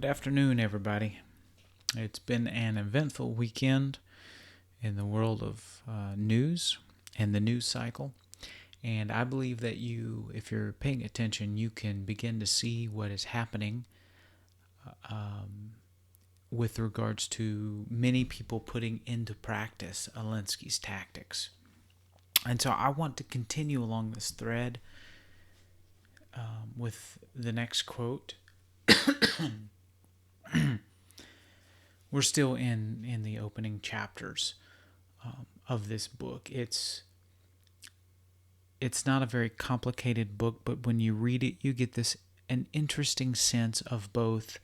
Good afternoon, everybody. It's been an eventful weekend in the world of news and the news cycle. And I believe that if you're paying attention, you can begin to see what is happening with regards to many people putting into practice Alinsky's tactics. And so I want to continue along this thread with the next quote. We're still in the opening chapters of this book. It's not a very complicated book, but when you read it, you get an interesting sense of both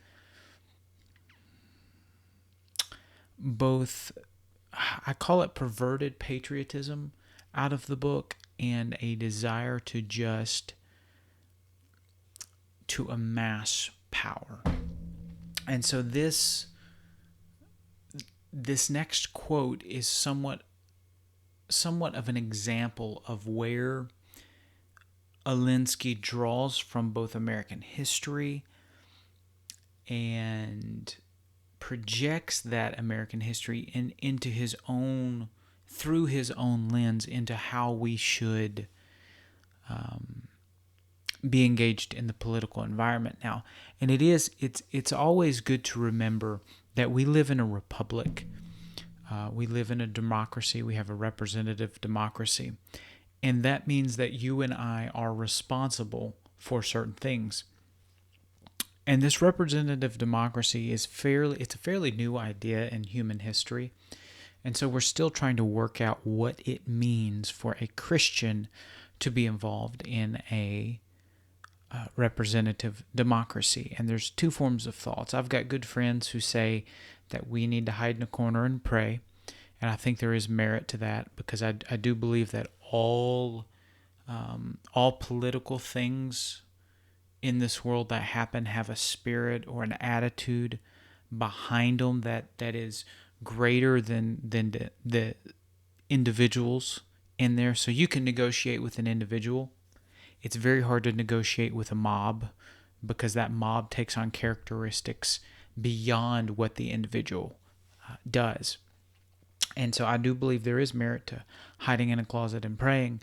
I call it perverted patriotism out of the book, and a desire to amass power. And so this next quote is somewhat of an example of where Alinsky draws from both American history and projects that American history into his own, through his own lens, into how we should be engaged in the political environment now. And it's always good to remember that we live in a republic. We live in a democracy. We have a representative democracy. And that means that you and I are responsible for certain things. And this representative democracy it's a fairly new idea in human history. And so we're still trying to work out what it means for a Christian to be involved in a representative democracy. And there's two forms of thoughts. I've got good friends who say that we need to hide in a corner and pray. And I think there is merit to that, because I do believe that all political things in this world that happen have a spirit or an attitude behind them that is greater than the individuals in there. So you can negotiate with an individual. It's very hard to negotiate with a mob, because that mob takes on characteristics beyond what the individual does. And so I do believe there is merit to hiding in a closet and praying,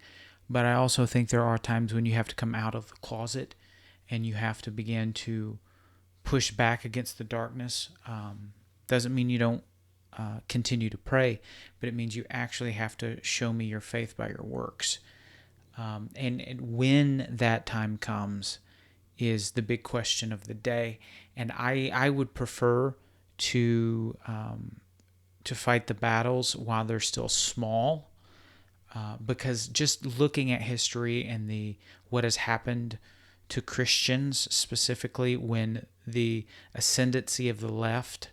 but I also think there are times when you have to come out of the closet and you have to begin to push back against the darkness. Doesn't mean you don't continue to pray, but it means you actually have to show me your faith by your works. And when that time comes is the big question of the day. And I would prefer to fight the battles while they're still small, because just looking at history and what has happened to Christians, specifically when the ascendancy of the left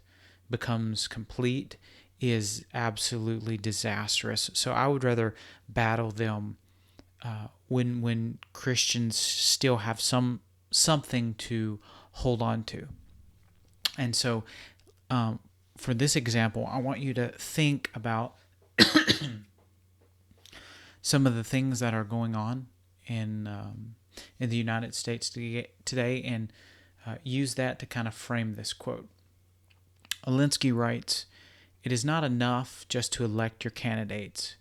becomes complete, is absolutely disastrous. So I would rather battle them when Christians still have something to hold on to. And so for this example, I want you to think about some of the things that are going on in the United States today, and use that to kind of frame this quote. Alinsky writes, "It is not enough just to elect your candidates.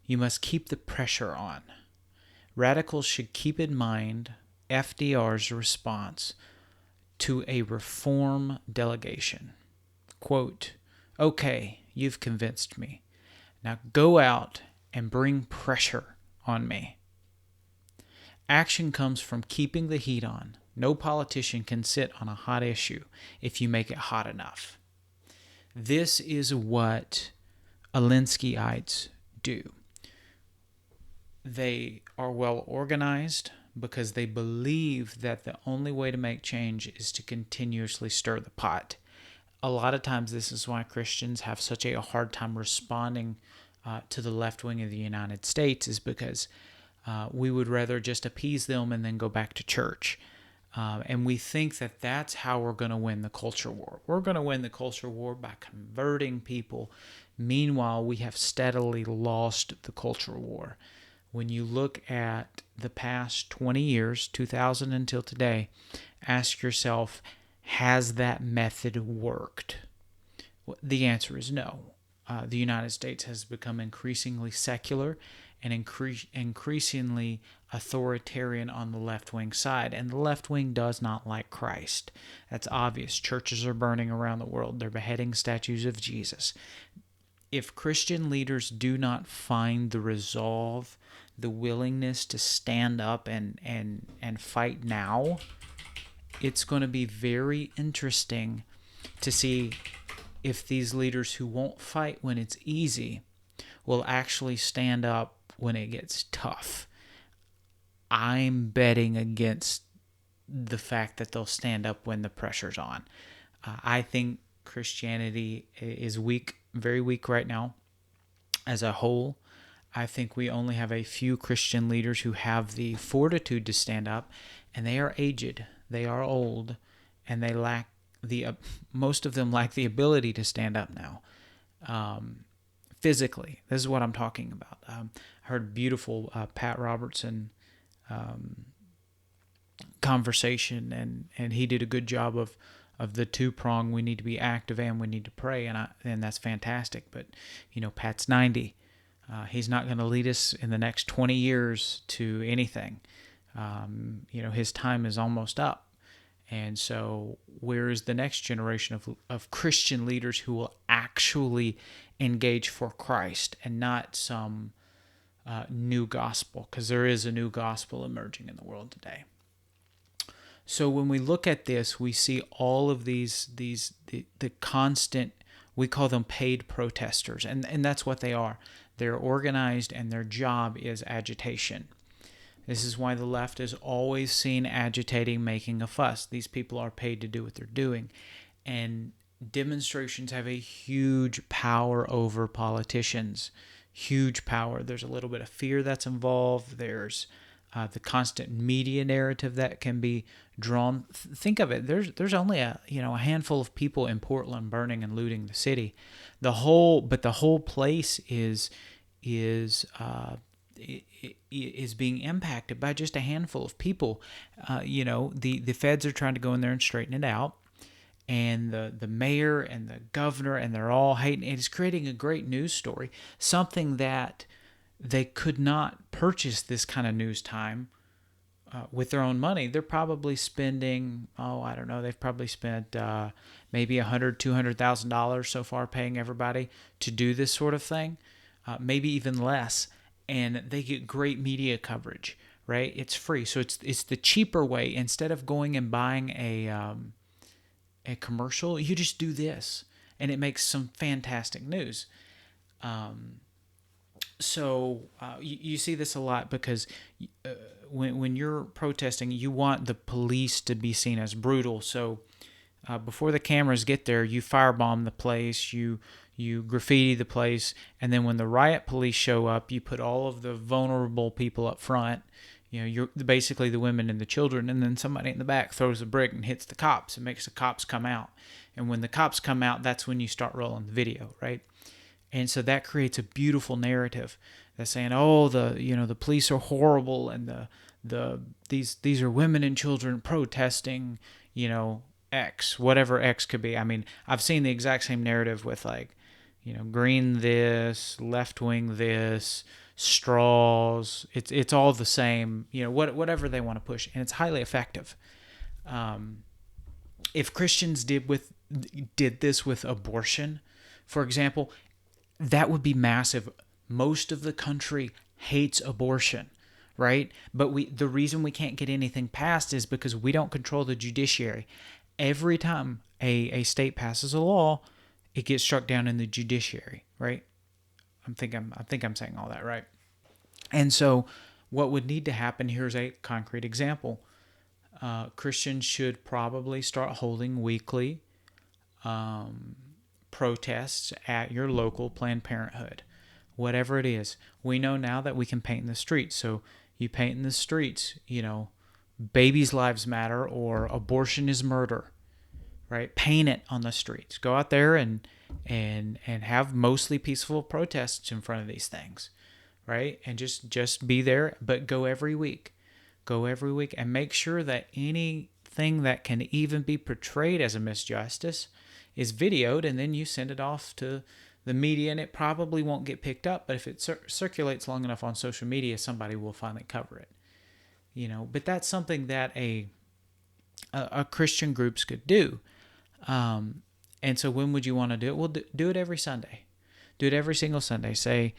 You must keep the pressure on. Radicals should keep in mind FDR's response to a reform delegation. Quote, 'Okay, you've convinced me. Now go out and bring pressure on me.' Action comes from keeping the heat on. No politician can sit on a hot issue if you make it hot enough." This is what Alinskyites do. They are well organized because they believe that the only way to make change is to continuously stir the pot. A lot of times this is why Christians have such a hard time responding to the left wing of the United States, is because we would rather just appease them and then go back to church. And we think that that's how we're going to win the culture war. We're going to win the culture war by converting people. Meanwhile, we have steadily lost the culture war. When you look at the past 20 years, 2000 until today, ask yourself, Has that method worked? Well, the answer is no. The United States has become increasingly secular and increasingly authoritarian on the left-wing side, and the left wing does not like Christ. That's obvious. Churches are burning around the world. They're beheading statues of Jesus. If Christian leaders do not find the resolve, the willingness to stand up and fight now, it's going to be very interesting to see if these leaders who won't fight when it's easy will actually stand up when it gets tough. I'm betting against the fact that they'll stand up when the pressure's on. I think Christianity is weak, very weak right now as a whole. I think we only have a few Christian leaders who have the fortitude to stand up, and they are aged, they are old, and they lack most of them lack the ability to stand up now. Physically, this is what I'm talking about. I heard beautiful Pat Robertson conversation, and he did a good job of the two-prong. We need to be active and we need to pray, and that's fantastic. But Pat's 90. He's not going to lead us in the next 20 years to anything. His time is almost up. And so where is the next generation of Christian leaders who will actually engage for Christ and not some new gospel? Because there is a new gospel emerging in the world today. So when we look at this, we see all of the constant, we call them paid protesters, and that's what they are. They're organized, and their job is agitation. This is why the left is always seen agitating, making a fuss. These people are paid to do what they're doing. And demonstrations have a huge power over politicians. Huge power. There's a little bit of fear that's involved. There's the constant media narrative that can be drawn. Think of it. There's only a handful of people in Portland burning and looting the city. The whole place is being impacted by just a handful of people. The feds are trying to go in there and straighten it out, and the mayor and the governor, and they're all hating. It's creating a great news story, something that they could not purchase this kind of news time with their own money. They're probably spending, I don't know, they've probably spent maybe $100,000, $200,000 so far paying everybody to do this sort of thing, maybe even less. And they get great media coverage, right? It's free. So it's the cheaper way. Instead of going and buying a commercial, you just do this, and it makes some fantastic news. So you see this a lot because when you're protesting, you want the police to be seen as brutal. So before the cameras get there, you firebomb the place, you graffiti the place, and then when the riot police show up, you put all of the vulnerable people up front. You're basically the women and the children, and then somebody in the back throws a brick and hits the cops and makes the cops come out. And when the cops come out, that's when you start rolling the video, right? And so that creates a beautiful narrative that's saying, the police are horrible, and these are women and children protesting, X, whatever X could be. I mean, I've seen the exact same narrative with green this, left wing this, straws. It's all the same, whatever they want to push, and it's highly effective. If Christians did this with abortion, for example, that would be massive. Most of the country hates abortion, right? But the reason we can't get anything passed is because we don't control the judiciary. Every time a state passes a law, it gets struck down in the judiciary, right? I think I'm saying all that right. And so what would need to happen, here's a concrete example. Christians should probably start holding weekly protests at your local Planned Parenthood, whatever it is. We know now that we can paint in the streets. So you paint in the streets, babies' lives matter, or abortion is murder, right? Paint it on the streets. Go out there and have mostly peaceful protests in front of these things, right? And just be there, but go every week. Go every week and make sure that anything thing that can even be portrayed as a misjustice is videoed, and then you send it off to the media, and it probably won't get picked up, but if it circulates long enough on social media, somebody will finally cover it. But that's something that a Christian groups could do. And so when would you want to do it? Well, do it every Sunday. Do it every single Sunday. Say,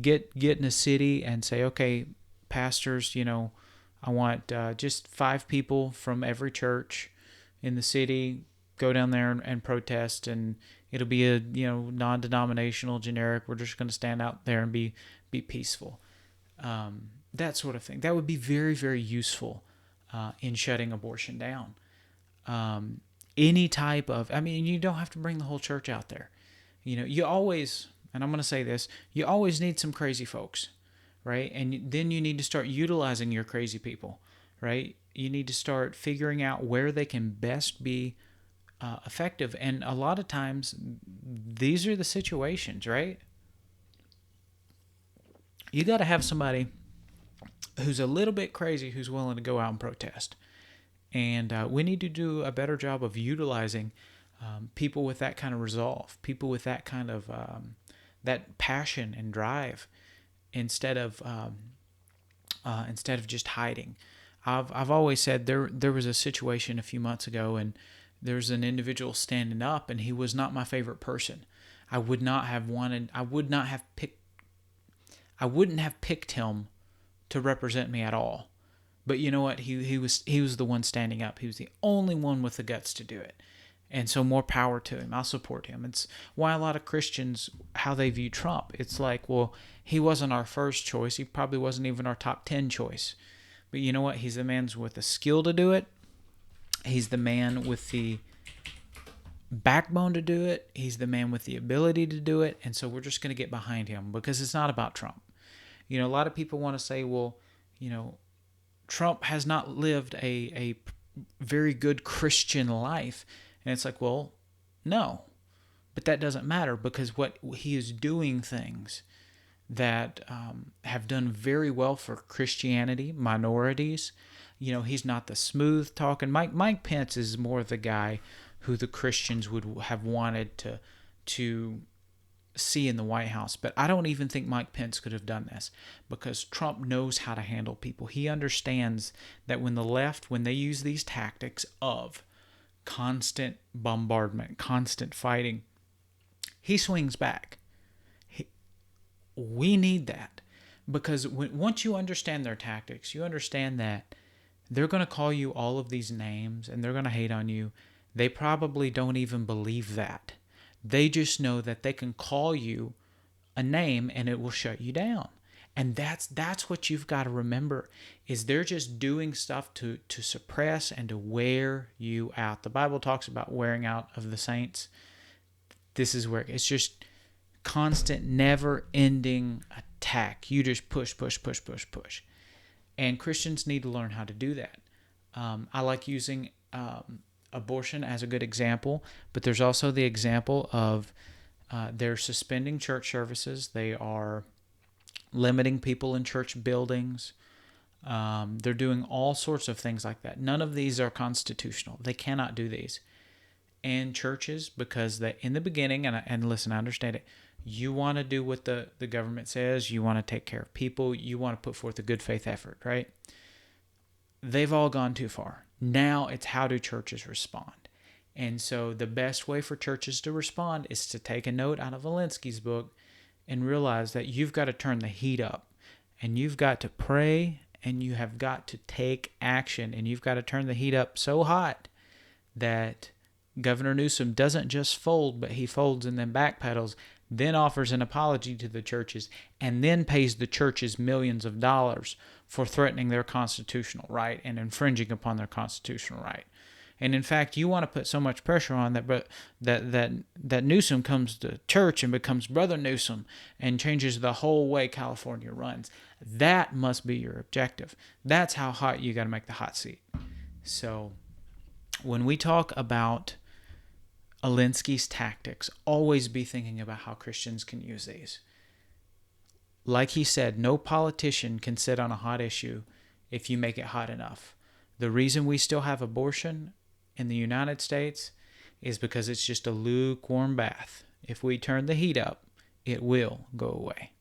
get in a city and say, okay, pastors, I want just 5 people from every church in the city. Go down there and protest, and it'll be a non-denominational, generic. We're just going to stand out there and be peaceful. That sort of thing. That would be very, very useful in shutting abortion down. Any type of, you don't have to bring the whole church out there. You always, and I'm going to say this, you always need some crazy folks, right? And then you need to start utilizing your crazy people, right? You need to start figuring out where they can best be effective. And a lot of times, these are the situations, right? You got to have somebody who's a little bit crazy who's willing to go out and protest. And we need to do a better job of utilizing people with that kind of resolve, people with that kind of that passion and drive, instead of just hiding. I've always said there was a situation a few months ago, and there's an individual standing up, and he was not my favorite person. I wouldn't have picked him to represent me at all. But you know what? He was the one standing up. He was the only one with the guts to do it. And so more power to him. I'll support him. It's why a lot of Christians, how they view Trump. It's like, well, he wasn't our first choice. He probably wasn't even our top 10 choice. But you know what? He's the man with the skill to do it. He's the man with the backbone to do it. He's the man with the ability to do it. And so we're just going to get behind him, because it's not about Trump. A lot of people want to say, well, Trump has not lived a very good Christian life. And it's like, well, no. But that doesn't matter, because what he is doing things that have done very well for Christianity, minorities. He's not the smooth talking. Mike Pence is more the guy who the Christians would have wanted to see in the White House. But I don't even think Mike Pence could have done this, because Trump knows how to handle people. He understands that when the left, when they use these tactics of constant bombardment, constant fighting, he swings back. We need that, because once you understand their tactics, you understand that they're going to call you all of these names and they're going to hate on you. They probably don't even believe that. They just know that they can call you a name and it will shut you down. And that's what you've got to remember, is they're just doing stuff to suppress and to wear you out. The Bible talks about wearing out of the saints. This is where it's just constant, never-ending attack. You just push. And Christians need to learn how to do that. I like using abortion as a good example, but there's also the example of they're suspending church services. They are limiting people in church buildings. They're doing all sorts of things like that. None of these are constitutional. They cannot do these. And churches, because in the beginning, and listen, I understand it, you want to do what the government says. You want to take care of people. You want to put forth a good faith effort, right? They've all gone too far. Now it's how do churches respond? And so the best way for churches to respond is to take a note out of Alinsky's book and realize that you've got to turn the heat up, and you've got to pray, and you have got to take action, and you've got to turn the heat up so hot that Governor Newsom doesn't just fold, but he folds and then backpedals, then offers an apology to the churches, and then pays the churches millions of dollars for threatening their constitutional right and infringing upon their constitutional right. And in fact, you want to put so much pressure on that Newsom comes to church and becomes Brother Newsom and changes the whole way California runs. That must be your objective. That's how hot you got to make the hot seat. So when we talk about Alinsky's tactics, always be thinking about how Christians can use these. Like he said, no politician can sit on a hot issue if you make it hot enough. The reason we still have abortion in the United States is because it's just a lukewarm bath. If we turn the heat up, it will go away.